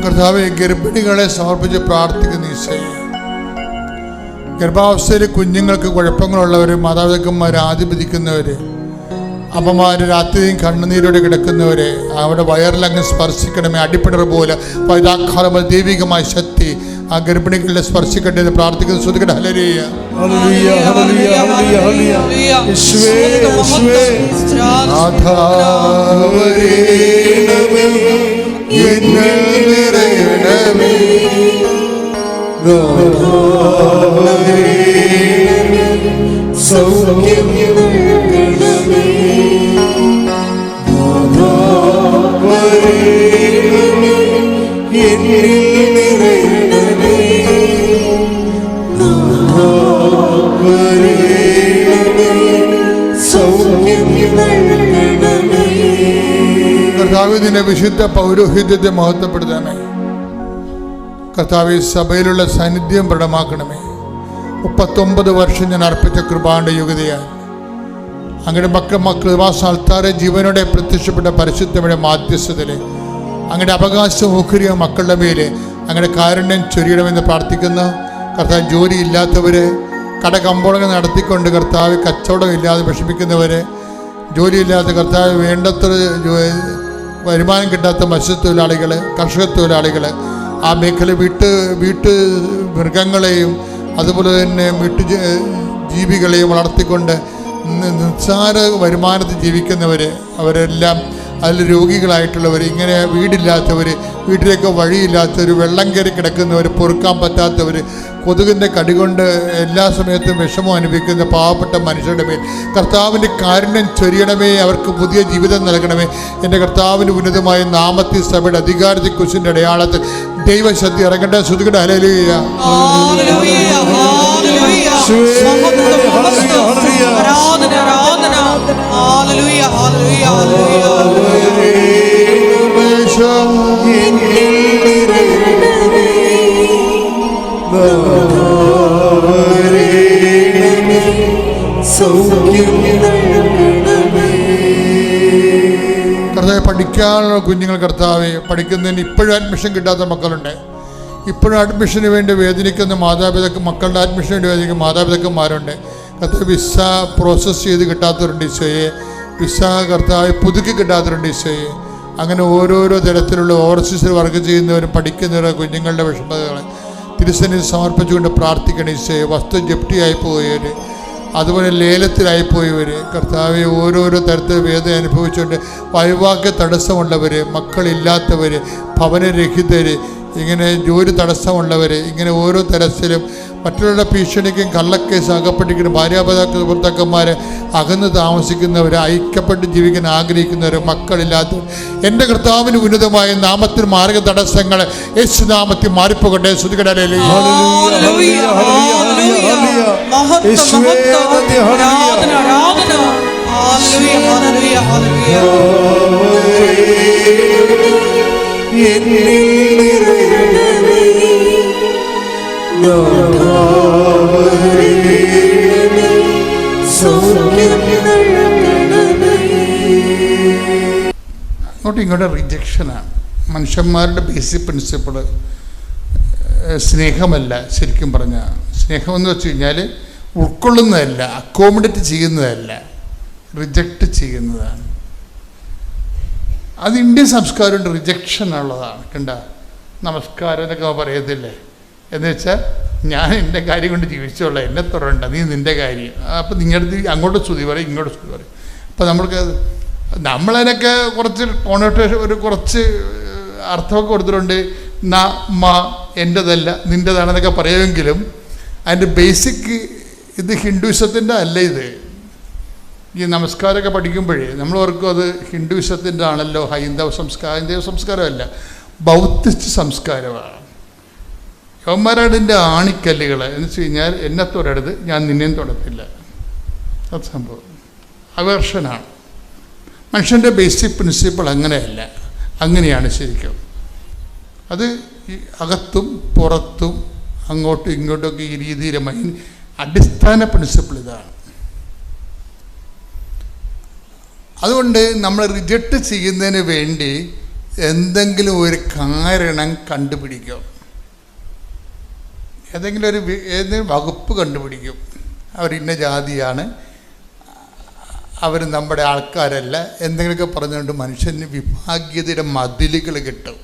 കർത്താവേ, ഗർഭിണികളെ സമർപ്പിച്ച് പ്രാർത്ഥിക്കുന്ന ഈശോയെ, ഗർഭാവസ്ഥയിൽ കുഞ്ഞുങ്ങൾക്ക് കുഴപ്പങ്ങളുള്ളവർ, മാതാപിതാക്കന്മാർ ആധിപതിക്കുന്നവർ, അമ്മമാർ രാത്രിയും കണ്ണുനീരോടെ കിടക്കുന്നവരെ അവിടെ വയറിലങ്ങ് സ്പർശിക്കണമേ. അടിപ്പിണർ പോലെ പൈതാക്കാലം ദൈവികമായ ശക്തി ആ ഗർഭിണികളെ സ്പർശിക്കട്ടെ എന്ന് പ്രാർത്ഥിക്കുന്നു. ശ്രദ്ധിക്കട്ടെ. ഹല്ലേലൂയ, ഹല്ലേലൂയ, ഹല്ലേലൂയ, ഹല്ലേലൂയ, യേശുവേ, യേശുവേ. ആധാരേണമേ എന്നിൽ നിറയണമേ, ആധാരേണമേ സൗഖ്യം നൽകണമേ, ആധാരേണമേ എന്നിൽ നിറയണമേ, ആധാരേണമേ സൗഖ്യം നൽകണമേ. കർത്താവേ, നിന്റെ വിശുദ്ധ പൗരോഹിത്യത്തെ മഹത്വപ്പെടുത്തണമേ. കർത്താവേ, സഭയിലുള്ള സാന്നിധ്യം പ്രകടമാക്കണമേ. 39 വർഷം ഞാൻ അർപ്പിച്ച കൃപാന്റെ യോഗ്യതയാൽ അങ്ങയുടെ കൃപാസ്ഥാനത്താറെ ജീവനോടെ പ്രത്യക്ഷപ്പെട്ട പരിശുദ്ധയുടെ മാധ്യസ്ഥതയിലെ അങ്ങയുടെ അവകാശം ഓഹരിയ മക്കളുടെ മേലെ അങ്ങയുടെ കാരുണ്യം ചൊരിയണമെന്ന് പ്രാർത്ഥിക്കുന്നു. കർത്താവ്, ജോലിയില്ലാത്തവരെ, കടകമ്പോളങ്ങൾ നടത്തിക്കൊണ്ട് കർത്താവ് കച്ചവടമില്ലാതെ വിഷമിക്കുന്നവരെ, ജോലിയില്ലാത്ത കർത്താവ് വേണ്ടത്ര വരുമാനം കിട്ടാത്ത മത്സ്യത്തൊഴിലാളികൾ, കർഷക തൊഴിലാളികൾ, ആ മേഖല വീട്ട് മൃഗങ്ങളെയും അതുപോലെ തന്നെ വീട്ടു ജീവികളെയും വളർത്തിക്കൊണ്ട് നിസ്സാര വരുമാനത്തിൽ ജീവിക്കുന്നവർ, അവരെല്ലാം അതിൽ രോഗികളായിട്ടുള്ളവർ, ഇങ്ങനെ വീടില്ലാത്തവർ, വീട്ടിലേക്ക് വഴിയില്ലാത്തവർ, വെള്ളം കയറി കിടക്കുന്നവർ, പൊറുക്കാൻ പറ്റാത്തവർ, കൊതുകിൻ്റെ കടികൊണ്ട് എല്ലാ സമയത്തും വിഷമം അനുഭവിക്കുന്ന പാവപ്പെട്ട മനുഷ്യരുടെ മേൽ കർത്താവിൻ്റെ കാരുണ്യം ചൊരിയണമേ. അവർക്ക് പുതിയ ജീവിതം നൽകണമേ. എൻ്റെ കർത്താവിൻ്റെ ഉന്നതമായ നാമത്തിൽ സഭയുടെ അധികാരത്തിൽ കുരിശിൻ്റെ അടയാളത്തിൽ ദൈവശക്തി ഇറങ്ങട്ടെ. ശ്രുതികട. ഹല്ലേലൂയ, കർത്താവെ, പഠിക്കാനുള്ള കുഞ്ഞുങ്ങൾ കർത്താവെ, പഠിക്കുന്നതിന് ഇപ്പോഴും അഡ്മിഷൻ കിട്ടാത്ത മക്കളുണ്ട്. ഇപ്പോഴും അഡ്മിഷന് വേണ്ടി വേദനിക്കുന്ന മക്കളുടെ അഡ്മിഷന് വേണ്ടി വേദനിക്കുന്ന മാതാപിതാക്കന്മാരുണ്ട്. കർത്താവ്, വിസ പ്രോസസ്സ് ചെയ്ത് കിട്ടാത്തവരുണ്ട് ഈശോയെ. വിസ കർത്താവ് പുതുക്കി കിട്ടാത്തവരുണ്ട് ഈശോയെ. അങ്ങനെ ഓരോരോ തരത്തിലുള്ള ഓവർസീസിൽ വർക്ക് ചെയ്യുന്നവരും പഠിക്കുന്നവരും കുഞ്ഞുങ്ങളുടെ വിഷമതകൾ തിരുസന്നിധിയിൽ സമർപ്പിച്ചുകൊണ്ട് പ്രാർത്ഥിക്കണം ഈശോയെ. വസ്തു ജപ്തിയായി പോയവർ, അതുപോലെ ലേലത്തിലായിപ്പോയവർ, കർത്താവെ, ഓരോരോ തരത്തിൽ വേദന അനുഭവിച്ചുകൊണ്ട് വഴിവാക്യ തടസ്സമുള്ളവർ, മക്കളില്ലാത്തവർ, ഭവനരഹിതർ, ഇങ്ങനെ ജോലി തടസ്സമുള്ളവർ, ഇങ്ങനെ ഓരോ തരത്തിലും മറ്റുള്ള ഭീഷണിക്കും കള്ളക്കേസ് അകപ്പെട്ടിരിക്കുന്ന ഭർത്താക്കന്മാർ, അകന്ന് താമസിക്കുന്നവർ, ഐക്യപ്പെട്ട് ജീവിക്കാൻ ആഗ്രഹിക്കുന്നവർ, മക്കളില്ലാത്തവർ, എൻ്റെ കർത്താവിന് ഉന്നതമായ നാമത്തിൽ മാർഗ തടസ്സങ്ങൾ യേശുനാമത്തിൽ മാറിപ്പോകട്ടെ. ശ്രുതികട. അങ്ങോട്ടും ഇങ്ങോട്ടും റിജക്ഷനാണ് മനുഷ്യന്മാരുടെ ബേസിക് പ്രിൻസിപ്പിൾ. സ്നേഹമല്ല, ശരിക്കും പറഞ്ഞാൽ സ്നേഹമെന്ന് വെച്ച് കഴിഞ്ഞാൽ ഉൾക്കൊള്ളുന്നതല്ല, അക്കോമഡേറ്റ് ചെയ്യുന്നതല്ല, റിജക്റ്റ് ചെയ്യുന്നതാണ്. അത് ഇന്ത്യൻ സംസ്കാരമുണ്ട്, റിജക്ഷൻ ഉള്ളതാണ്. കണ്ട, നമസ്കാരം എന്നൊക്കെ പറയത്തില്ലേ, എന്ന് വെച്ചാൽ ഞാൻ എൻ്റെ കാര്യം കൊണ്ട് ജീവിച്ചോളാം, എന്നെ തുറണ്ട, നീ നിൻ്റെ കാര്യം. അപ്പം നിങ്ങളുടെ അങ്ങോട്ട് സ്തുതി പറയും, ഇങ്ങോട്ട് സ്തുതി പറയും. അപ്പം നമ്മളതിനൊക്കെ കുറച്ച് കോണോട്ടേഷൻ, കുറച്ച് അർത്ഥമൊക്കെ കൊടുത്തിട്ടുണ്ട്. ന മ എൻ്റെതല്ല നിൻ്റെതാണെന്നൊക്കെ പറയുമെങ്കിലും അതിൻ്റെ ബേസിക് ഇത് ഹിന്ദുയിസത്തിൻ്റെ അല്ല. ഇത് ഈ നമസ്കാരമൊക്കെ പഠിക്കുമ്പോഴേ നമ്മൾ ഓർക്കും അത് ഹിന്ദുയിസത്തിൻ്റെ ആണല്ലോ, ഹൈന്ദവ സംസ്കാരമല്ല, ബൗദ്ധിസ്റ്റ് സംസ്കാരമാണ്. യവന്മാരതിൻ്റെ ആണിക്കല്ലുകൾ എന്ന് വെച്ച് കഴിഞ്ഞാൽ എന്നെ തൊടരുത്, ഞാൻ നിന്നെയും തൊടത്തില്ല. അത് സംഭവം അവേർഷനാണ്. മനുഷ്യൻ്റെ ബേസിക് പ്രിൻസിപ്പിൾ അങ്ങനെയല്ല, അങ്ങനെയാണ് ശരിക്കും. അത് അകത്തും പുറത്തും അങ്ങോട്ടും ഇങ്ങോട്ടുമൊക്കെ ഈ രീതിയിൽ അടിസ്ഥാന പ്രിൻസിപ്പിൾ ഇതാണ്. അതുകൊണ്ട് നമ്മൾ റിജക്റ്റ് ചെയ്യുന്നതിന് വേണ്ടി എന്തെങ്കിലും ഒരു കാരണം കണ്ടുപിടിക്കും, ഏതെങ്കിലും വകുപ്പ് കണ്ടുപിടിക്കും. അവർ ഇന്ന ജാതിയാണ്, അവർ നമ്മുടെ ആൾക്കാരല്ല, എന്തെങ്കിലുമൊക്കെ പറഞ്ഞുകൊണ്ട് മനുഷ്യന് വിഭാഗീയതയുടെ മതിലുകൾ കിട്ടും.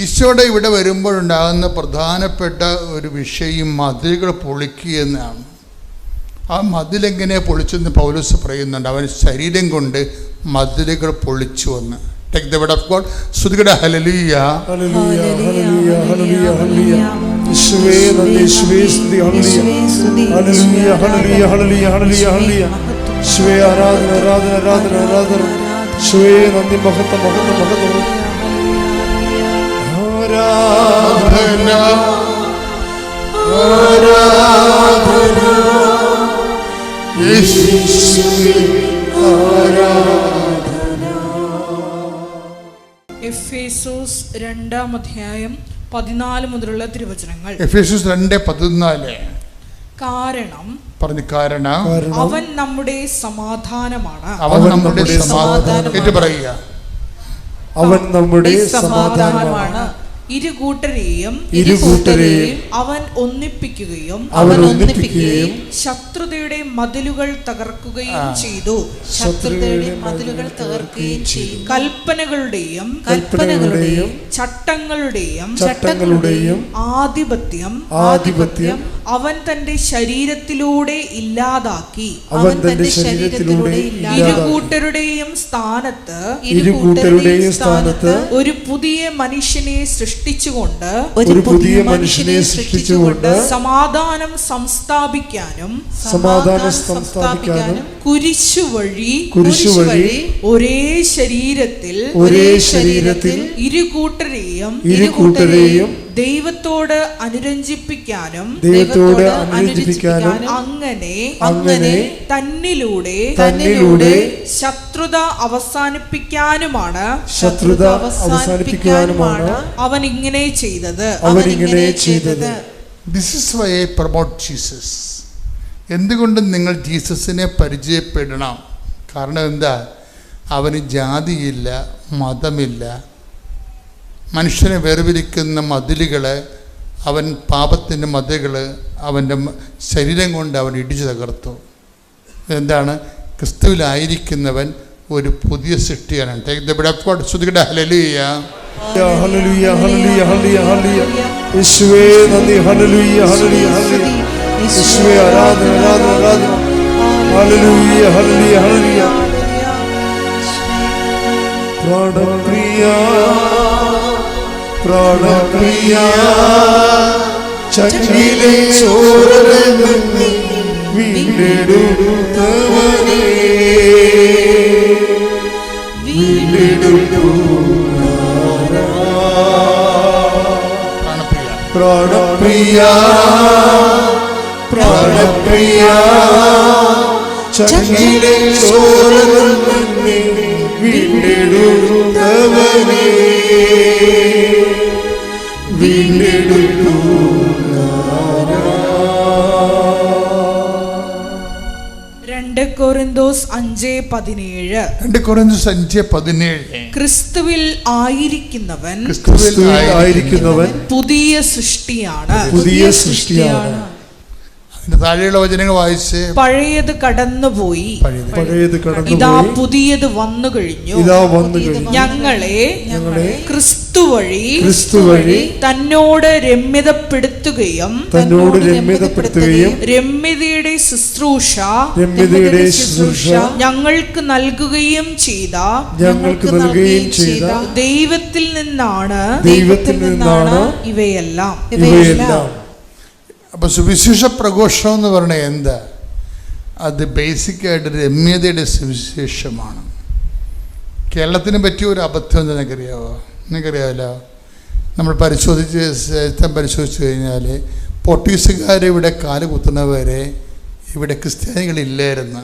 ഈശോയുടെ ഇവിടെ വരുമ്പോഴുണ്ടാകുന്ന പ്രധാനപ്പെട്ട ഒരു വിഷയം മതിലുകൾ പൊളിക്കുക എന്നാണ്. ആ മതിലെങ്ങനെ പൊളിച്ചെന്ന് പൗലോസ് പറയുന്നുണ്ട്. അവൻ ശരീരം കൊണ്ട് മതിലുകൾ പൊളിച്ചു എന്ന്. Take the word of God. സ്തുതിക്കട്ടെ. ഹല്ലേലൂയ, ഹല്ലേലൂയ, ഹല്ലേലൂയ, ഹല്ലേലൂയ, ഹല്ലേലൂയ. യേശുവേ നന്ദി, യേശുവേ സ്തുതി, ഹല്ലേലൂയ, ഹല്ലേലൂയ, ഹല്ലേലൂയ, ഹല്ലേലൂയ, ഹല്ലേലൂയ, ഹല്ലേലൂയ. യേശുവേ ആരാധന, ആരാധന, ആരാധന, ആരാധന. യേശുവേ നന്ദി, മഹത്വം, മഹത്വം, മഹത്വം. ആരാധന, ആരാധന, യേശുവേ ആരാധന. എഫേസോസ് 2:14 മുതലുള്ള തിരുവചനങ്ങൾ. എഫേസോസ് 2:14. കാരണം അവൻ നമ്മുടെ സമാധാനമാണ്. അവൻ നമ്മുടെ സമാധാനം. പറയുക, അവൻ നമ്മുടെ സമാധാനമാണ്. ഇരുകൂട്ടരെയും അവൻ ഒന്നിപ്പിക്കുകയും ശത്രുതയുടെ മതിലുകൾ തകർക്കുകയും ചെയ്തു. കൽപ്പനകളുടെയും ചട്ടങ്ങളുടെയും ആധിപത്യം അവൻ തന്റെ ശരീരത്തിലൂടെ ഇല്ലാതാക്കി. ഇരുകൂട്ടരുടെയും സ്ഥാനത്ത് ഒരു പുതിയ മനുഷ്യനെ സൃഷ്ടിച്ചുകൊണ്ട് സമാധാനം സംസ്ഥാപിക്കാനും കുരിശു വഴി ഒരേ ശരീരത്തിൽ ഇരുകൂട്ടരെയും ദൈവത്തോട് അനുരഞ്ജിപ്പിക്കാനും അങ്ങനെ തന്നിലൂടെ ശത്രുത അവസാനിപ്പിക്കാനുമാണ് അവൻ ഇങ്ങനെ ചെയ്തത്. This is why I promote Jesus. എന്തുകൊണ്ടും നിങ്ങൾ ജീസസിനെ പരിചയപ്പെടണം. കാരണം എന്താ? അവന് ജാതിയില്ല, മതമില്ല. മനുഷ്യനെ വേർതിരിക്കുന്ന മതിലുകൾ, അവൻ പാപത്തിൻ്റെ മതിലുകൾ അവൻ്റെ ശരീരം കൊണ്ട് അവൻ ഇടിച്ചു തകർത്തു. എന്താണ്? ക്രിസ്തുവിലായിരിക്കുന്നവൻ ഒരു പുതിയ സൃഷ്ടിയാണ്. Take the breath of God. സ്തുതിക്കട്ടെ. ഹല്ലേലൂയ, ഹല്ലേലൂയ, ഹല്ലേലൂയ, ഹല്ലേലൂയ, ഹല്ലേലൂയ. യേശുവേ നന്ദി, ഹല്ലേലൂയ, ഹല്ലേലൂയ, ഹല്ലേലൂയ. യേശുവേ ആരാധന, ആരാധന, ആരാധന. ഹല്ലേലൂയ, ഹല്ലേലൂയ, ഹല്ലേലൂയ. പ്രാണപ്രിയ, പ്രാണപ്രിയ, ചങ്കിലെ ചോരനെ വീണ്ടെടുത്തവനേ, പ്രാണപ്രിയ, പ്രാണപ്രിയ, ചങ്കിലെ ചോരനെ വീണ്ടെടുത്തവനേ, വീണ്ടെടുത്തു. 2 കൊരിന്തോസ് 5:17. ക്രിസ്തുവിൽ ആയിരിക്കുന്നവൻ പുതിയ സൃഷ്ടിയാണ്. താഴെയുള്ള വചനങ്ങൾ വായിച്ച്, പഴയത് കടന്നുപോയി, ഇതാ പുതിയത് വന്നു കഴിഞ്ഞു. ഞങ്ങളെ ക്രിസ്തു വഴി തന്നോട് രമ്യതപ്പെടുത്തുകയും രമ്യതയുടെ ശുശ്രൂഷ ഞങ്ങൾക്ക് നൽകുകയും ചെയ്ത ദൈവത്തിൽ നിന്നാണ് ഇവയെല്ലാം. അപ്പോൾ സുവിശേഷ പ്രഘോഷം എന്ന് പറഞ്ഞാൽ എന്താ? അത് ബേസിക്കായിട്ട് രമ്യതയുടെ സുവിശേഷമാണ്. കേരളത്തിന് പറ്റിയ ഒരു അബദ്ധം എന്താ നിങ്ങൾക്കറിയാമല്ലോ. നമ്മൾ പരിശോധിച്ചു കഴിഞ്ഞാൽ പോർട്ടുഗീസുകാരെ ഇവിടെ കാല് കുത്തുന്നവരെ ഇവിടെ ക്രിസ്ത്യാനികളില്ലായിരുന്നു.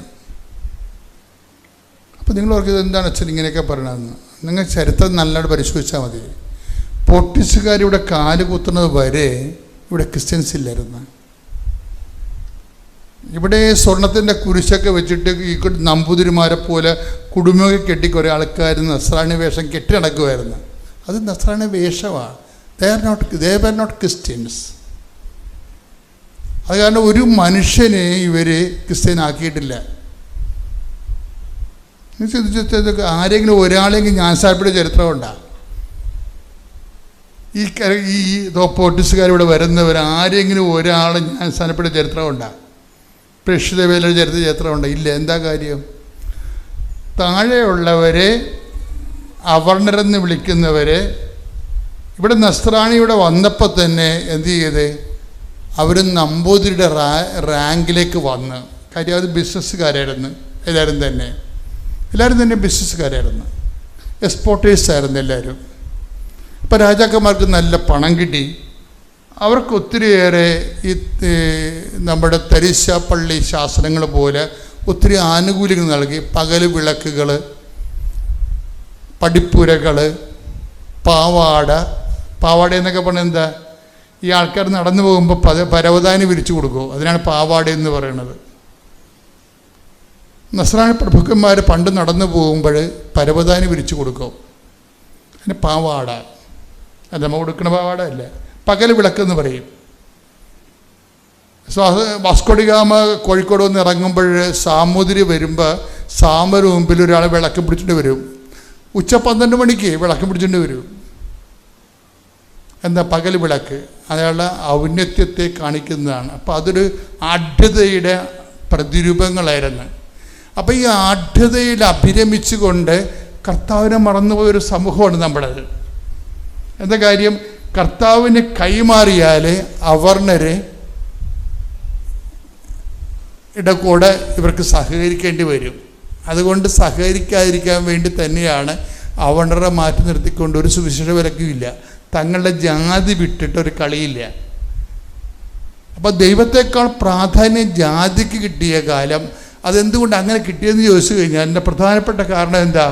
അപ്പോൾ നിങ്ങൾ ഓർക്കുന്നത് എന്താണ് അച്ഛൻ ഇങ്ങനെയൊക്കെ പറയണമെന്ന്? നിങ്ങൾ ചരിത്രം നല്ലതായിട്ട് പരിശോധിച്ചാൽ മതി. പോർട്ടുഗീസുകാരിവിടെ കാല് കുത്തുന്നത് വരെ ഇവിടെ ക്രിസ്ത്യൻസ് ഇല്ലായിരുന്നു. ഇവിടെ സ്വർണത്തിൻ്റെ കുരിശൊക്കെ വെച്ചിട്ട് ഈ നമ്പൂതിരിമാരെ പോലെ കുടുംബമൊക്കെ കെട്ടി കുറേ ആൾക്കാർ നസ്രാണി വേഷം കെട്ടി നടക്കുമായിരുന്നു. അത് നസ്രാണി വേഷമാണ്. They are not Christians. അത് കാരണം ഒരു മനുഷ്യനെ ഇവർ ക്രിസ്ത്യനാക്കിയിട്ടില്ല. ചിന്തിച്ചതൊക്കെ ആരെങ്കിലും ഒരാളെങ്കിലും ജ്ഞാനസ്നാനപ്പെടുന്ന ചരിത്രമുണ്ടാ? ഈ പോർട്ടുഗീസുകാരിവിടെ വരുന്നവർ ആരെങ്കിലും ഒരാൾ ജ്ഞാനസ്നാനപ്പെടുന്ന ചരിത്രമുണ്ടാ? പ്രേക്ഷിത വേലയുടെ ചരിത്രമുണ്ട്? ഇല്ല. എന്താ കാര്യം? താഴെയുള്ളവരെ അവർണരെന്ന് വിളിക്കുന്നവരെ ഇവിടെ നസ്രാണി ഇവിടെ വന്നപ്പോൾ തന്നെ എന്ത് ചെയ്ത് അവർ നമ്പൂതിരിയുടെ റാങ്കിലേക്ക് വന്ന്. കാര്യം അത് ബിസിനസ്സുകാരായിരുന്നു. എല്ലാവരും തന്നെ ബിസിനസ്സുകാരായിരുന്നു, എക്സ്പോർട്ടേഴ്സ് ആയിരുന്നു എല്ലാവരും. അപ്പോൾ രാജാക്കന്മാർക്ക് നല്ല പണം കിട്ടി. അവർക്ക് ഒത്തിരിയേറെ ഈ നമ്മുടെ തരിശാപ്പള്ളി ശാസനങ്ങൾ പോലെ ഒത്തിരി ആനുകൂല്യങ്ങൾ നൽകി. പകൽ വിളക്കുകൾ, പടിപ്പുരകൾ, പാവാട എന്നൊക്കെ പറഞ്ഞാൽ എന്താ? ഈ ആൾക്കാർ നടന്നു പോകുമ്പോൾ പരവതാനി വിരിച്ചു കൊടുക്കും. അതിനാണ് പാവാട എന്ന് പറയുന്നത്. നസ്രാണി പ്രഭുക്കന്മാർ പണ്ട് നടന്നു പോകുമ്പോൾ പരവതാനി വിരിച്ചു കൊടുക്കും. അതിന് പാവാട. അത് നമ്മൾ കൊടുക്കുന്ന പാവാട അല്ല, പകൽ വിളക്കെന്ന് പറയും. വാസ്കോഡിഗാമ കോഴിക്കോട് വന്ന് ഇറങ്ങുമ്പോൾ സാമൂതിരി വരുമ്പോൾ സാമര് മുമ്പിൽ ഒരാൾ വിളക്ക് പിടിച്ചിട്ട് വരും. ഉച്ച 12 മണിക്ക് വിളക്ക് പിടിച്ചിട്ട് വരും. എന്താ? പകൽ വിളക്ക്. അയാളുടെ ഔന്നത്യത്തെ കാണിക്കുന്നതാണ്. അപ്പോൾ അതൊരു ആഢ്യതയുടെ പ്രതിരൂപങ്ങളായിരുന്നു. അപ്പോൾ ഈ ആഢ്യതയിൽ അഭിരമിച്ചുകൊണ്ട് കർത്താവിനെ മറന്നുപോയൊരു സമൂഹമാണ് നമ്മുടേത്. എന്താ കാര്യം? കർത്താവിന് കൈമാറിയാൽ അവർണരെ കൂടെ ഇവർക്ക് സഹകരിക്കേണ്ടി വരും. അതുകൊണ്ട് സഹകരിക്കാതിരിക്കാൻ വേണ്ടി തന്നെയാണ് അവർണരെ മാറ്റി നിർത്തിക്കൊണ്ട് ഒരു സുവിശേഷ വിലക്കുമില്ല. തങ്ങളുടെ ജാതി വിട്ടിട്ടൊരു കളിയില്ല. അപ്പോൾ ദൈവത്തെക്കാൾ പ്രാധാന്യം ജാതിക്ക് കിട്ടിയ കാലം. അതെന്തുകൊണ്ട് അങ്ങനെ കിട്ടിയെന്ന് ചോദിച്ചു കഴിഞ്ഞാൽ അതിൻ്റെ പ്രധാനപ്പെട്ട കാരണം എന്താ?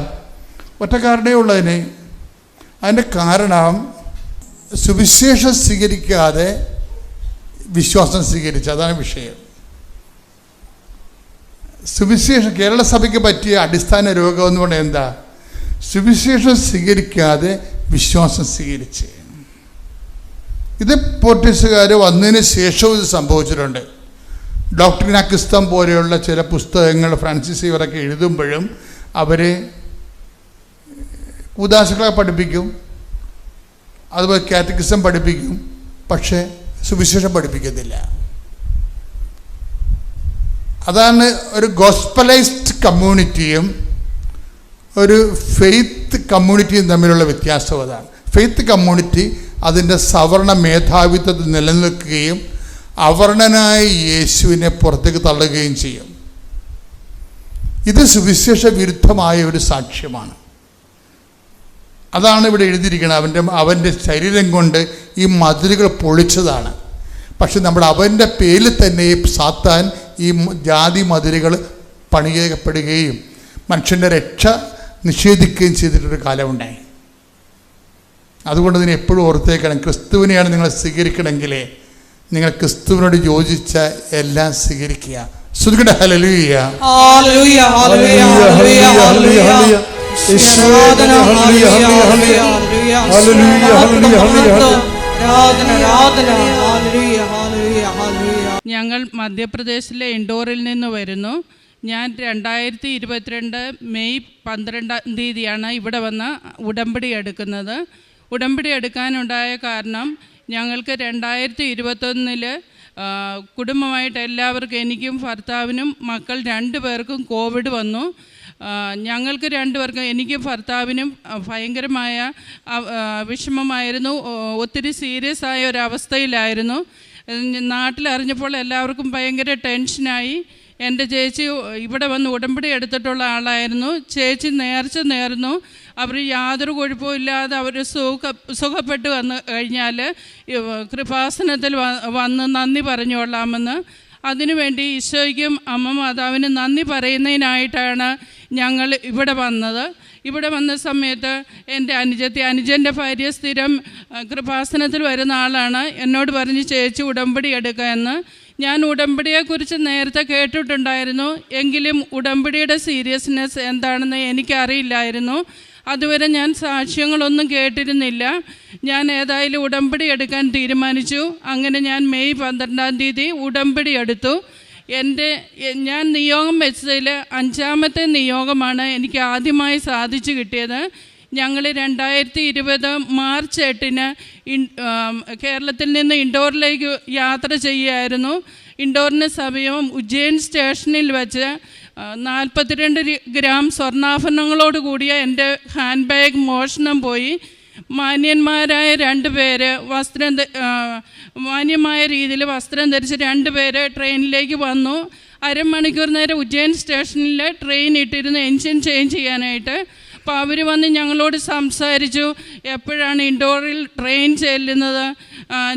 ഒറ്റ കാരണമേ ഉള്ളതിന്. അതിൻ്റെ കാരണം സുവിശേഷം സ്വീകരിക്കാതെ വിശ്വാസം സ്വീകരിച്ചു. അതാണ് വിഷയം. സുവിശേഷം കേരള സഭയ്ക്ക് പറ്റിയ അടിസ്ഥാന രോഗം എന്ന് പറഞ്ഞാൽ എന്താ? സുവിശേഷം സ്വീകരിക്കാതെ വിശ്വാസം സ്വീകരിച്ച്. ഇത് പോർട്ടുഗീസുകാർ വന്നതിന് ശേഷവും ഇത് സംഭവിച്ചിട്ടുണ്ട്. ഡോക്ട്രിന ക്രിസ്തം പോലെയുള്ള ചില പുസ്തകങ്ങൾ ഫ്രാൻസിസ് ഇവരൊക്കെ എഴുതുമ്പോഴും അവർ കൂദാശകളെ പഠിപ്പിക്കും, അതുപോലെ കാറ്റക്കിസം പഠിപ്പിക്കും, പക്ഷേ സുവിശേഷം പഠിപ്പിക്കത്തില്ല. അതാണ് ഒരു ഗോസ്പലൈസ്ഡ് കമ്മ്യൂണിറ്റിയും ഒരു ഫെയ്ത്ത് കമ്മ്യൂണിറ്റിയും തമ്മിലുള്ള വ്യത്യാസം. അതാണ് ഫെയ്ത്ത് കമ്മ്യൂണിറ്റി അതിൻ്റെ സവർണ മേധാവിത്വത്തിൽ നിലനിൽക്കുകയും അവർണനായ യേശുവിനെ പുറത്തേക്ക് തള്ളുകയും ചെയ്യും. ഇത് സുവിശേഷ വിരുദ്ധമായ ഒരു സാക്ഷ്യമാണ്. അതാണ് ഇവിടെ എഴുതിയിരിക്കുന്നത്. അവൻ്റെ ശരീരം കൊണ്ട് ഈ മതിലുകൾ പൊളിച്ചതാണ്. പക്ഷെ അവൻ്റെ പേരിൽ തന്നെ സാത്താൻ ഈ ജാതി മതിലുകൾ പണിയപ്പെടുകയും മനുഷ്യൻ്റെ രക്ഷ നിഷേധിക്കുകയും ചെയ്തിട്ടൊരു കാലമുണ്ടായി. അതുകൊണ്ട് ഇതിനെ എപ്പോഴും ഓർത്തേക്കണം. ക്രിസ്തുവിനെയാണ് നിങ്ങൾ സ്വീകരിക്കണമെങ്കിൽ നിങ്ങൾ ക്രിസ്തുവിനോട് യോജിച്ച എല്ലാം സ്വീകരിക്കുക. ശ്രുതികട ഹല്ലേലൂയ. ഹല്ലേലൂയ ഹല്ലേലൂയ ഹല്ലേലൂയ ഹല്ലേലൂയ. ഞങ്ങൾ മധ്യപ്രദേശിലെ ഇൻഡോറിൽ നിന്ന് വരുന്നു. ഞാൻ 2022 മെയ് 12 തീയതിയാണ് ഇവിടെ വന്ന് ഉടമ്പടി എടുക്കുന്നത്. ഉടമ്പടി എടുക്കാനുണ്ടായ കാരണം ഞങ്ങൾക്ക് 2021 കുടുംബമായിട്ട് എല്ലാവർക്കും, എനിക്കും ഭർത്താവിനും മക്കൾ 2 പേർക്കും കോവിഡ് വന്നു. ഞങ്ങൾക്ക് 2 പേർക്കും, എനിക്കും ഭർത്താവിനും ഭയങ്കരമായ വിഷമമായിരുന്നു. ഒത്തിരി സീരിയസ് ആയ ഒരവസ്ഥയിലായിരുന്നു. നാട്ടിലറിഞ്ഞപ്പോൾ എല്ലാവർക്കും ഭയങ്കര ടെൻഷനായി. എൻ്റെ ചേച്ചി ഇവിടെ വന്ന് ഉടമ്പടി എടുത്തിട്ടുള്ള ആളായിരുന്നു. ചേച്ചി നേർന്നു അവർ യാതൊരു കുഴപ്പവും ഇല്ലാതെ അവർ സുഖപ്പെട്ട് വന്നു കഴിഞ്ഞാൽ കൃപാസനത്തിൽ വന്ന് നന്ദി പറഞ്ഞുകൊള്ളാമെന്ന്. അതിനുവേണ്ടി ഈശോയ്ക്കും അമ്മ മാതാവിനും നന്ദി പറയുന്നതിനായിട്ടാണ് ഞങ്ങൾ ഇവിടെ വന്നത്. ഇവിടെ വന്ന സമയത്ത് എൻ്റെ അനുജൻ്റെ ഭാര്യ സ്ഥിരം കൃപാസനത്തിൽ വരുന്ന ആളാണ്. എന്നോട് പറഞ്ഞ് ചേച്ചി ഉടമ്പടി എടുക്കുക എന്ന്. ഞാൻ ഉടമ്പടിയെക്കുറിച്ച് നേരത്തെ കേട്ടിട്ടുണ്ടായിരുന്നു, എങ്കിലും ഉടമ്പടിയുടെ സീരിയസ്നെസ് എന്താണെന്ന് എനിക്കറിയില്ലായിരുന്നു. അതുവരെ ഞാൻ സാക്ഷ്യങ്ങളൊന്നും കേട്ടിരുന്നില്ല. ഞാൻ ഏതായാലും ഉടമ്പടി എടുക്കാൻ തീരുമാനിച്ചു. അങ്ങനെ ഞാൻ മെയ് 12 ഉടമ്പടി എടുത്തു. ഞാൻ നിയോഗം വെച്ചതിൽ 5ാമത്തെ നിയോഗമാണ് എനിക്ക് ആദ്യമായി സാധിച്ചു കിട്ടിയത്. ഞങ്ങൾ 2020 മാർച്ച് 8 കേരളത്തിൽ നിന്ന് ഇൻഡോറിലേക്ക് യാത്ര ചെയ്യുകയായിരുന്നു. ഇൻഡോറിന് സമീപം ഉജ്ജയിൻ സ്റ്റേഷനിൽ വെച്ച് 42 ഗ്രാം സ്വർണ്ണാഭരണങ്ങളോട് കൂടിയ എൻ്റെ ഹാൻഡ് ബാഗ് മോഷണം പോയി. മാന്യന്മാരായ 2 പേര് മാന്യമായ രീതിയിൽ വസ്ത്രം ധരിച്ച് 2 പേര് ട്രെയിനിലേക്ക് വന്നു. അരമണിക്കൂർ നേരം ഉജ്ജയിൻ സ്റ്റേഷനിൽ ട്രെയിൻ ഇട്ടിരുന്നു എൻജിൻ ചേഞ്ച് ചെയ്യാനായിട്ട്. അപ്പോൾ അവർ വന്ന് ഞങ്ങളോട് സംസാരിച്ചു, എപ്പോഴാണ് ഇൻഡോറിൽ ട്രെയിൻ ചെല്ലുന്നത്,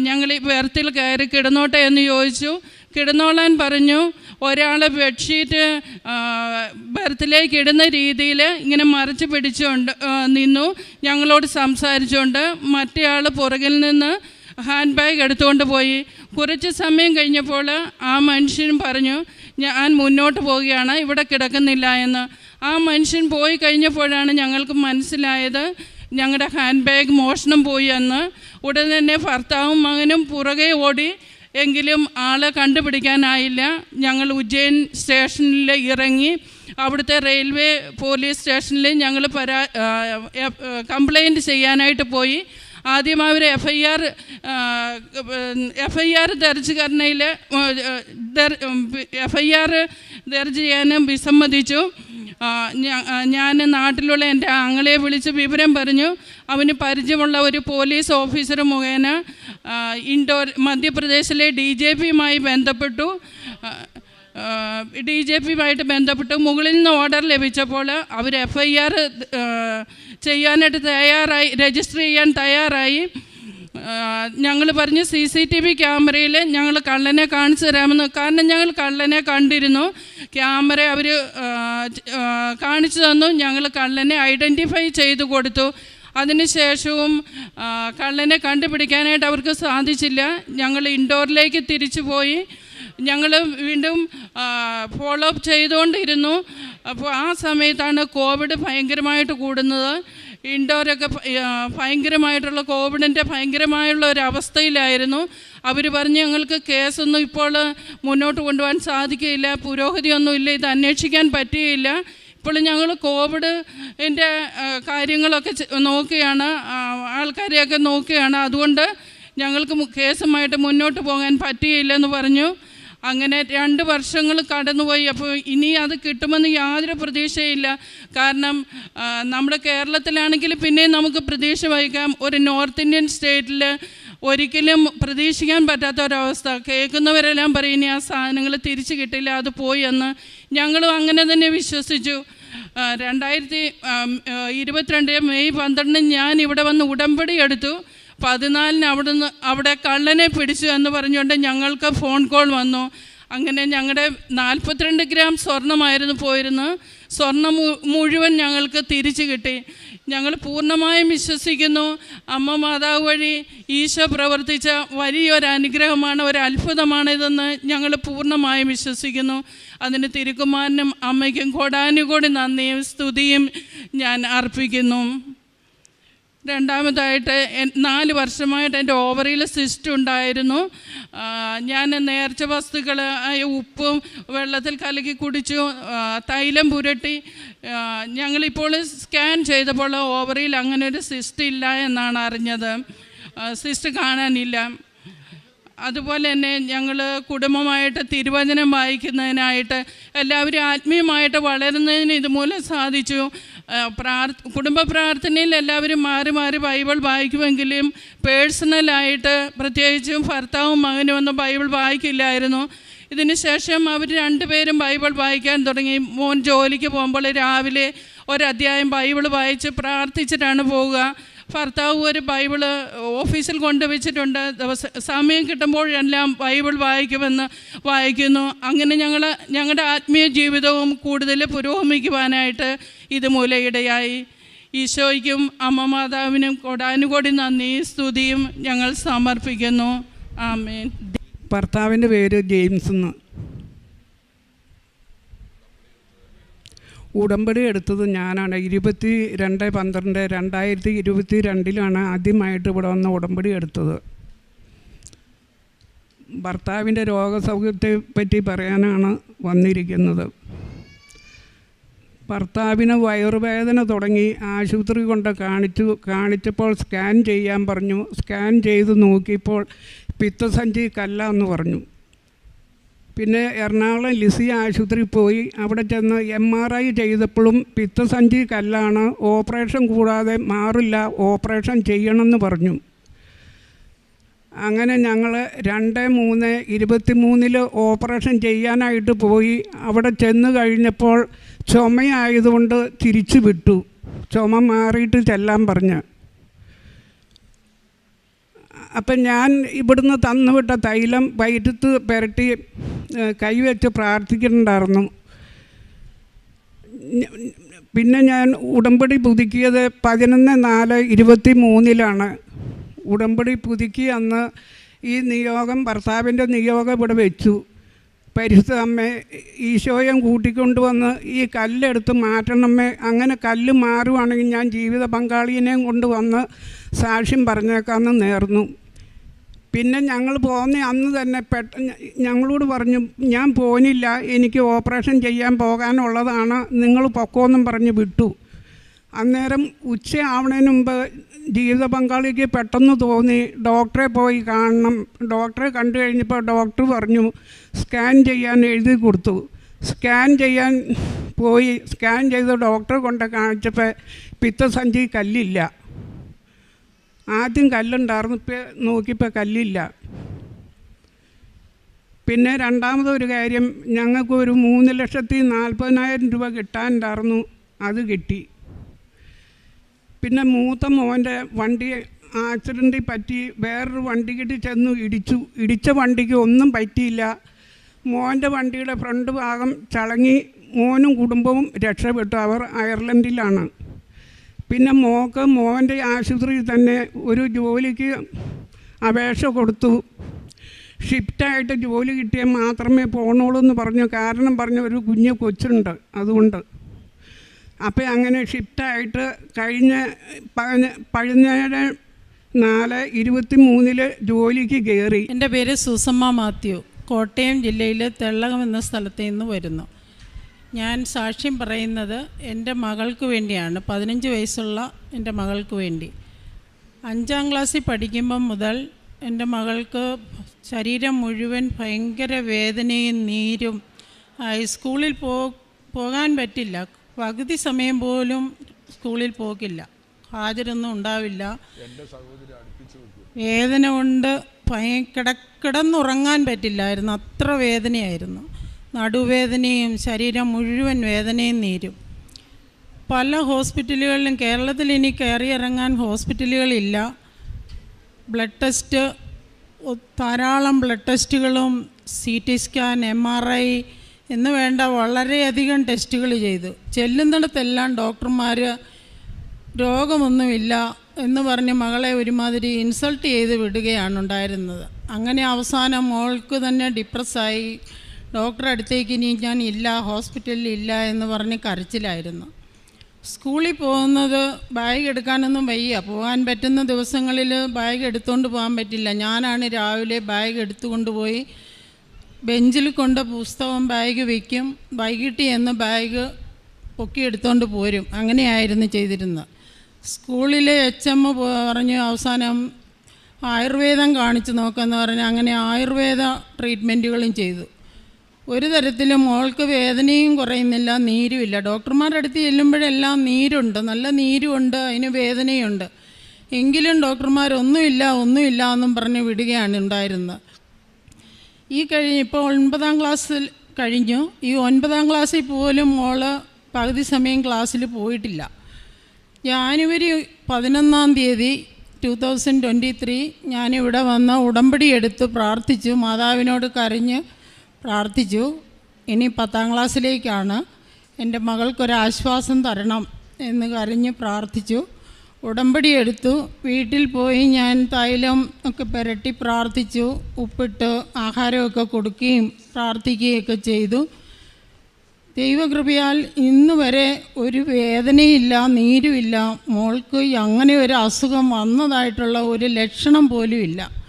ഞങ്ങൾ ഈ ബെർത്തിൽ കയറി കിടന്നോട്ടെ എന്ന് ചോദിച്ചു. കിടന്നോളാൻ പറഞ്ഞു. ഒരാൾ ബെഡ്ഷീറ്റ് ബെർത്തിലേക്ക് ഇടുന്ന രീതിയിൽ ഇങ്ങനെ മറിച്ച് പിടിച്ചുകൊണ്ട് നിന്നു, ഞങ്ങളോട് സംസാരിച്ചുകൊണ്ട്. മറ്റേ ആൾ പുറകിൽ നിന്ന് ഹാൻഡ് ബാഗ് എടുത്തുകൊണ്ട് പോയി. കുറച്ച് സമയം കഴിഞ്ഞപ്പോൾ ആ മനുഷ്യൻ പറഞ്ഞു, ഞാൻ മുന്നോട്ട് പോവുകയാണ്, ഇവിടെ കിടക്കുന്നില്ല എന്ന്. ആ മനുഷ്യൻ പോയി കഴിഞ്ഞപ്പോഴാണ് ഞങ്ങൾക്ക് മനസ്സിലായത് ഞങ്ങളുടെ ഹാൻഡ് ബാഗ് മോഷണം പോയി എന്ന്. ഉടൻ തന്നെ ഭർത്താവും മകനും പുറകെ ഓടി. എങ്കിലും ആളെ കണ്ടുപിടിക്കാനായില്ല. ഞങ്ങൾ ഉജ്ജയിൻ സ്റ്റേഷനിൽ ഇറങ്ങി. അവിടുത്തെ റെയിൽവേ പോലീസ് സ്റ്റേഷനിൽ ഞങ്ങൾ കംപ്ലൈൻറ്റ് ചെയ്യാനായിട്ട് പോയി. ആദ്യം അവർ FIR ദർജ് കർണയിൽ FIR ദർജ് ചെയ്യാനും വിസമ്മതിച്ചു. ഞാൻ നാട്ടിലുള്ള എൻ്റെ ആങ്ങളെ വിളിച്ച് വിവരം പറഞ്ഞു. അവന് പരിചയമുള്ള ഒരു പോലീസ് ഓഫീസർ മുഖേന മധ്യപ്രദേശിലെ DGPയുമായി ബന്ധപ്പെട്ടു. DGPയുമായിട്ട് ബന്ധപ്പെട്ടു. മുകളിൽ നിന്ന് ഓർഡർ ലഭിച്ചപ്പോൾ അവർ FIR ചെയ്യാനായിട്ട് തയ്യാറായി, രജിസ്റ്റർ ചെയ്യാൻ തയ്യാറായി. ഞങ്ങൾ പറഞ്ഞു CCTV ക്യാമറയിൽ ഞങ്ങൾ കള്ളനെ കാണിച്ചു തരാമെന്ന്. കാരണം ഞങ്ങൾ കള്ളനെ കണ്ടിരുന്നു. ക്യാമറ അവർ കാണിച്ചു തന്നു. ഞങ്ങൾ കള്ളനെ ഐഡൻറ്റിഫൈ ചെയ്തു കൊടുത്തു. അതിനുശേഷവും കള്ളനെ കണ്ടുപിടിക്കാനായിട്ട് അവർക്ക് സാധിച്ചില്ല. ഞങ്ങൾ ഇൻഡോറിലേക്ക് തിരിച്ചു പോയി. ഞങ്ങൾ വീണ്ടും ഫോളോ അപ്പ് ചെയ്തുകൊണ്ടിരുന്നു. അപ്പോൾ ആ സമയത്താണ് കോവിഡ് ഭയങ്കരമായിട്ട് കൂടുന്നത്. ഇൻഡോറൊക്കെ ഭയങ്കരമായിട്ടുള്ള കോവിഡിൻ്റെ ഭയങ്കരമായുള്ള ഒരു അവസ്ഥയിലായിരുന്നു. അവർ പറഞ്ഞ് ഞങ്ങൾക്ക് കേസൊന്നും ഇപ്പോൾ മുന്നോട്ട് കൊണ്ടുപോകാൻ സാധിക്കില്ല, പുരോഗതിയൊന്നുമില്ല, ഇത് അന്വേഷിക്കാൻ പറ്റുകയില്ല. ഇപ്പോൾ ഞങ്ങൾ കോവിഡിൻ്റെ കാര്യങ്ങളൊക്കെ നോക്കുകയാണ്, ആൾക്കാരെയൊക്കെ നോക്കുകയാണ്. അതുകൊണ്ട് ഞങ്ങൾക്ക് കേസുമായിട്ട് മുന്നോട്ട് പോകാൻ പറ്റുകയില്ലെന്ന് പറഞ്ഞു. അങ്ങനെ 2 വർഷങ്ങൾ കടന്നുപോയി. അപ്പോൾ ഇനി അത് കിട്ടുമെന്ന് യാതൊരു പ്രതീക്ഷയില്ല. കാരണം നമ്മുടെ കേരളത്തിലാണെങ്കിൽ പിന്നെയും നമുക്ക് പ്രതീക്ഷ വഹിക്കാം. ഒരു നോർത്ത് ഇന്ത്യൻ സ്റ്റേറ്റിൽ ഒരിക്കലും പ്രതീക്ഷിക്കാൻ പറ്റാത്ത ഒരവസ്ഥ. കേൾക്കുന്നവരെല്ലാം പറയും ഇനി ആ സാധനങ്ങൾ തിരിച്ചു കിട്ടില്ല, അത് പോയി എന്ന്. ഞങ്ങളും അങ്ങനെ തന്നെ വിശ്വസിച്ചു. 2022 മെയ് 12 ഞാൻ ഇവിടെ വന്ന് ഉടമ്പടി എടുത്തു. 14 അവിടെ കള്ളനെ പിടിച്ചു എന്ന് പറഞ്ഞുകൊണ്ട് ഞങ്ങൾക്ക് ഫോൺ കോൾ വന്നു. അങ്ങനെ ഞങ്ങളുടെ 42 ഗ്രാം സ്വർണ്ണമായിരുന്നു പോയിരുന്നത്. സ്വർണം മുഴുവൻ ഞങ്ങൾക്ക് തിരിച്ചു കിട്ടി. ഞങ്ങൾ പൂർണ്ണമായും വിശ്വസിക്കുന്നു അമ്മ മാതാവ് വഴി ഈശോ പ്രവർത്തിച്ച വലിയൊരു അനുഗ്രഹമാണ്, ഒരു അത്ഭുതമാണിതെന്ന് ഞങ്ങൾ പൂർണ്ണമായും വിശ്വസിക്കുന്നു. അതിന് തിരുക്കുമാരനും അമ്മയ്ക്കും കോടാനുകോടി നന്ദിയും സ്തുതിയും ഞാൻ അർപ്പിക്കുന്നു. രണ്ടാമതായിട്ട് 4 വർഷമായിട്ട് എൻ്റെ ഓവറിയിൽ സിസ്റ്റ് ഉണ്ടായിരുന്നു. ഞാൻ നേർച്ച വസ്തുക്കൾ ഉപ്പും വെള്ളത്തിൽ കലക്കി കുടിച്ചു, തൈലം പുരട്ടി. ഞങ്ങളിപ്പോൾ സ്കാൻ ചെയ്തപ്പോൾ ഓവറിയിൽ അങ്ങനെ ഒരു സിസ്റ്റ് ഇല്ല എന്നാണ് അറിഞ്ഞത്. സിസ്റ്റ് കാണാനില്ല. അതുപോലെ തന്നെ ഞങ്ങൾ കുടുംബമായിട്ട് തിരുവചനം വായിക്കുന്നതിനായിട്ട് എല്ലാവരും ആത്മീയമായിട്ട് വളരുന്നതിന് ഇതുമൂലം സാധിച്ചു. കുടുംബ പ്രാർത്ഥനയിൽ എല്ലാവരും മാറി മാറി ബൈബിൾ വായിക്കുമെങ്കിലും പേഴ്സണലായിട്ട് പ്രത്യേകിച്ചും ഭർത്താവും മകനും ഒന്നും ബൈബിൾ വായിക്കില്ലായിരുന്നു. ഇതിന് ശേഷം അവർ 2 പേരും ബൈബിൾ വായിക്കാൻ തുടങ്ങി. മോൻ ജോലിക്ക് പോകുമ്പോൾ രാവിലെ ഒരധ്യായം ബൈബിൾ വായിച്ച് പ്രാർത്ഥിച്ചിട്ടാണ് പോവുക. ഭർത്താവ് ഒരു ബൈബിള് ഓഫീസിൽ കൊണ്ടുവച്ചിട്ടുണ്ട്. സമയം കിട്ടുമ്പോഴെല്ലാം ബൈബിൾ വായിക്കുന്നു. അങ്ങനെ ഞങ്ങളുടെ ആത്മീയ ജീവിതവും കൂടുതൽ പുരോഗമിക്കുവാനായിട്ട് ഇതുമൂലം ഇടയായി. ഈശോയ്ക്കും അമ്മ മാതാവിനും കോടാനുകോടി നന്ദി സ്തുതിയും ഞങ്ങൾ സമർപ്പിക്കുന്നു. ആമേൻ. ഭർത്താവിൻ്റെ പേര് ജെയിംസ് എന്ന്. ഉടമ്പടി എടുത്തത് ഞാനാണ്. 22/12/2022 ആദ്യമായിട്ട് ഇവിടെ വന്ന് ഉടമ്പടി എടുത്തത്. ഭർത്താവിൻ്റെ രോഗസൗഖ്യത്തെ പറ്റി പറയാനാണ് വന്നിരിക്കുന്നത്. ഭർത്താവിന് വയറുവേദന തുടങ്ങി ആശുപത്രി കൊണ്ട് കാണിച്ചപ്പോൾ സ്കാൻ ചെയ്യാൻ പറഞ്ഞു. സ്കാൻ ചെയ്ത് നോക്കിയപ്പോൾ പിത്തസഞ്ചി കല്ലാന്ന് പറഞ്ഞു. പിന്നെ എറണാകുളം ലിസി ആശുപത്രിയിൽ പോയി. അവിടെ ചെന്ന് MRI ചെയ്തപ്പോഴും പിത്തസഞ്ചി കല്ലാണ്, ഓപ്പറേഷൻ കൂടാതെ മാറില്ല, ഓപ്പറേഷൻ ചെയ്യണമെന്ന് പറഞ്ഞു. അങ്ങനെ ഞങ്ങൾ 2/3/23 ഓപ്പറേഷൻ ചെയ്യാനായിട്ട് പോയി. അവിടെ ചെന്ന് കഴിഞ്ഞപ്പോൾ ചുമയായതുകൊണ്ട് തിരിച്ചു വിട്ടു. ചുമ മാറിയിട്ട് ചെല്ലാൻ പറഞ്ഞ്. അപ്പം ഞാൻ ഇവിടുന്ന് തന്നുവിട്ട തൈലം വയറ്റത്ത് പുരട്ടി കൈവച്ച് പ്രാർത്ഥിക്കുന്നുണ്ടായിരുന്നു. പിന്നെ ഞാൻ ഉടമ്പടി പുതുക്കിയത് 11/4/23 ഉടമ്പടി പുതുക്കി അന്ന് ഈ നിയോഗം, ഭർത്താവിൻ്റെ നിയോഗം ഇവിടെ വെച്ചു. പരിശുദ്ധ അമ്മേ, ഈശോയും കൂട്ടിക്കൊണ്ടുവന്ന് ഈ കല്ലെടുത്ത് മാറ്റണമേ. അങ്ങനെ കല്ല് മാറുവാണെങ്കിൽ ഞാൻ ജീവിത പങ്കാളിനെയും കൊണ്ടുവന്ന് സാക്ഷ്യം പറഞ്ഞേക്കാമെന്ന് നേർന്നു. പിന്നെ ഞങ്ങൾ പോകുന്ന അന്ന് തന്നെ ഞങ്ങളോട് പറഞ്ഞു, ഞാൻ പോനില്ല, എനിക്ക് ഓപ്പറേഷൻ ചെയ്യാൻ പോകാനുള്ളതാണ്, നിങ്ങൾ പൊക്കോന്നും പറഞ്ഞ് വിട്ടു. അന്നേരം ഉച്ചയാവണതിന് മുമ്പ് ജീവിത പങ്കാളിക്ക് പെട്ടെന്ന് തോന്നി ഡോക്ടറെ പോയി കാണണം. ഡോക്ടറെ കണ്ടു കഴിഞ്ഞപ്പോൾ ഡോക്ടർ പറഞ്ഞു സ്കാൻ ചെയ്യാൻ എഴുതി കൊടുത്തു. സ്കാൻ ചെയ്യാൻ പോയി. സ്കാൻ ചെയ്ത് ഡോക്ടറെ കൊണ്ട് കാണിച്ചപ്പോൾ പിത്തസഞ്ചി കല്ലില്ല. ആദ്യം കല്ലുണ്ടായിരുന്നു, ഇപ്പോൾ നോക്കിയപ്പോൾ കല്ലില്ല. പിന്നെ രണ്ടാമതൊരു കാര്യം, ഞങ്ങൾക്ക് ഒരു 3,40,000 രൂപ കിട്ടാനുണ്ടായിരുന്നു. അത് കിട്ടി. പിന്നെ മൂത്ത മോൻ്റെ വണ്ടി ആക്സിഡൻറ്റിൽ പറ്റി വേറൊരു വണ്ടിക്കിട്ട് ചെന്ന് ഇടിച്ചു. ഇടിച്ച വണ്ടിക്ക് ഒന്നും പറ്റിയില്ല. മോൻ്റെ വണ്ടിയുടെ ഫ്രണ്ട് ഭാഗം ചളങ്ങി. മോനും കുടുംബവും രക്ഷപ്പെട്ടു. അവർ അയർലൻഡിലാണ്. പിന്നെ മോൻ്റെ ആശുപത്രിയിൽ തന്നെ ഒരു ജോലിക്ക് അപേക്ഷ കൊടുത്തു. ഷിഫ്റ്റായിട്ട് ജോലി കിട്ടിയാൽ മാത്രമേ പോകണുള്ളൂ എന്ന് പറഞ്ഞു. കാരണം പറഞ്ഞ ഒരു കുഞ്ഞ് കൊച്ചുണ്ട്, അതുകൊണ്ട്. അപ്പോൾ അങ്ങനെ ഷിഫ്റ്റായിട്ട് കഴിഞ്ഞ 17/4/23 ജോലിക്ക് കയറി. എൻ്റെ പേര് സുസമ്മ മാത്യു. കോട്ടയം ജില്ലയിൽ തെള്ളകം എന്ന സ്ഥലത്ത് നിന്ന് വരുന്നു. ഞാൻ സാക്ഷ്യം പറയുന്നത് എൻ്റെ മകൾക്ക് വേണ്ടിയാണ്. 15 വയസ്സുള്ള എൻ്റെ മകൾക്ക് വേണ്ടി. 5ാം ക്ലാസ്സിൽ പഠിക്കുമ്പം മുതൽ എൻ്റെ മകൾക്ക് ശരീരം മുഴുവൻ ഭയങ്കര വേദനയും നീരും. സ്കൂളിൽ പോകാൻ പറ്റില്ല. പകുതി സമയം പോലും സ്കൂളിൽ പോകില്ല, ഹാജരൊന്നും ഉണ്ടാവില്ല. വേദന കൊണ്ട് കിടന്നുറങ്ങാൻ പറ്റില്ലായിരുന്നു, അത്ര വേദനയായിരുന്നു. നടുവേദനയും ശരീരം മുഴുവൻ വേദനയും നീരും. പല ഹോസ്പിറ്റലുകളിലും, കേരളത്തിൽ ഇനി കയറിയിറങ്ങാൻ ഹോസ്പിറ്റലുകളില്ല. ബ്ലഡ് ടെസ്റ്റ്, ധാരാളം ബ്ലഡ് ടെസ്റ്റുകളും CT സ്കാൻ, MRI എന്ന് വേണ്ട വളരെയധികം ടെസ്റ്റുകൾ ചെയ്തു. ചെല്ലുന്നിടത്തെല്ലാം ഡോക്ടർമാർ രോഗമൊന്നുമില്ല എന്ന് പറഞ്ഞ് മകളെ ഒരുമാതിരി ഇൻസൾട്ട് ചെയ്ത് വിടുകയാണ് ഉണ്ടായിരുന്നത്. അങ്ങനെ അവസാനം മോൾക്ക് തന്നെ ഡിപ്രസ്സായി. ഡോക്ടറെ അടുത്തേക്ക് ഇനി ഞാൻ ഇല്ല, ഹോസ്പിറ്റലിൽ ഇല്ല എന്ന് പറഞ്ഞ് കരച്ചിലായിരുന്നു. സ്കൂളിൽ പോകുന്നത് ബാഗ് എടുക്കാനൊന്നും വയ്യ. പോകാൻ പറ്റുന്ന ദിവസങ്ങളിൽ ബാഗ് എടുത്തുകൊണ്ട് പോകാൻ പറ്റില്ല. ഞാനാണ് രാവിലെ ബാഗ് എടുത്തുകൊണ്ടുപോയി ബെഞ്ചിൽ കൊണ്ട് പുസ്തകം ബാഗ് വയ്ക്കും. വൈകിട്ട് എന്ന് ബാഗ് പൊക്കിയെടുത്തുകൊണ്ട് പോരും. അങ്ങനെയായിരുന്നു ചെയ്തിരുന്നത്. സ്കൂളിലെ HM പറഞ്ഞു അവസാനം ആയുർവേദം കാണിച്ച് നോക്കാമെന്ന് പറഞ്ഞ് അങ്ങനെ ആയുർവേദ ട്രീറ്റ്മെൻറ്റുകളും ചെയ്തു. ഒരു തരത്തിലും മോൾക്ക് വേദനയും കുറയുന്നില്ല, നീരുമില്ല. ഡോക്ടർമാരുടെ അടുത്ത് ചെല്ലുമ്പോഴെല്ലാം നീരുണ്ട്, നല്ല നീരുമുണ്ട്, അതിന് വേദനയുണ്ട്. എങ്കിലും ഡോക്ടർമാരൊന്നുമില്ല എന്നും പറഞ്ഞ് വിടുകയാണ് ഉണ്ടായിരുന്നത്. ഇപ്പോൾ 9ാം ക്ലാസ്സിൽ കഴിഞ്ഞു. ഈ 9ാം ക്ലാസ്സിൽ പോലും മോള് പകുതി സമയം ക്ലാസ്സിൽ പോയിട്ടില്ല. ജാനുവരി 11 2023 ഞാനിവിടെ വന്ന് ഉടമ്പടി എടുത്ത് പ്രാർത്ഥിച്ചു. മാതാവിനോട് കരഞ്ഞ് പ്രാർത്ഥിച്ചു. ഇനി 10ാം ക്ലാസ്സിലേക്കാണ്. എൻ്റെ മകൾക്കൊരാശ്വാസം തരണം എന്ന് കരഞ്ഞ് പ്രാർത്ഥിച്ചു. ഉടമ്പടി എടുത്തു. വീട്ടിൽ പോയി ഞാൻ തൈലം ഒക്കെ പുരട്ടി പ്രാർത്ഥിച്ചു. ഉപ്പിട്ട് ആഹാരമൊക്കെ കൊടുക്കുകയും പ്രാർത്ഥിക്കുകയൊക്കെ ചെയ്തു. ദൈവകൃപയാൽ ഇന്ന് വരെ ഒരു വേദനയില്ല, നീരുമില്ല. മോൾക്ക് അങ്ങനെ ഒരു അസുഖം വന്നതായിട്ടുള്ള ഒരു ലക്ഷണം പോലും ഇല്ല.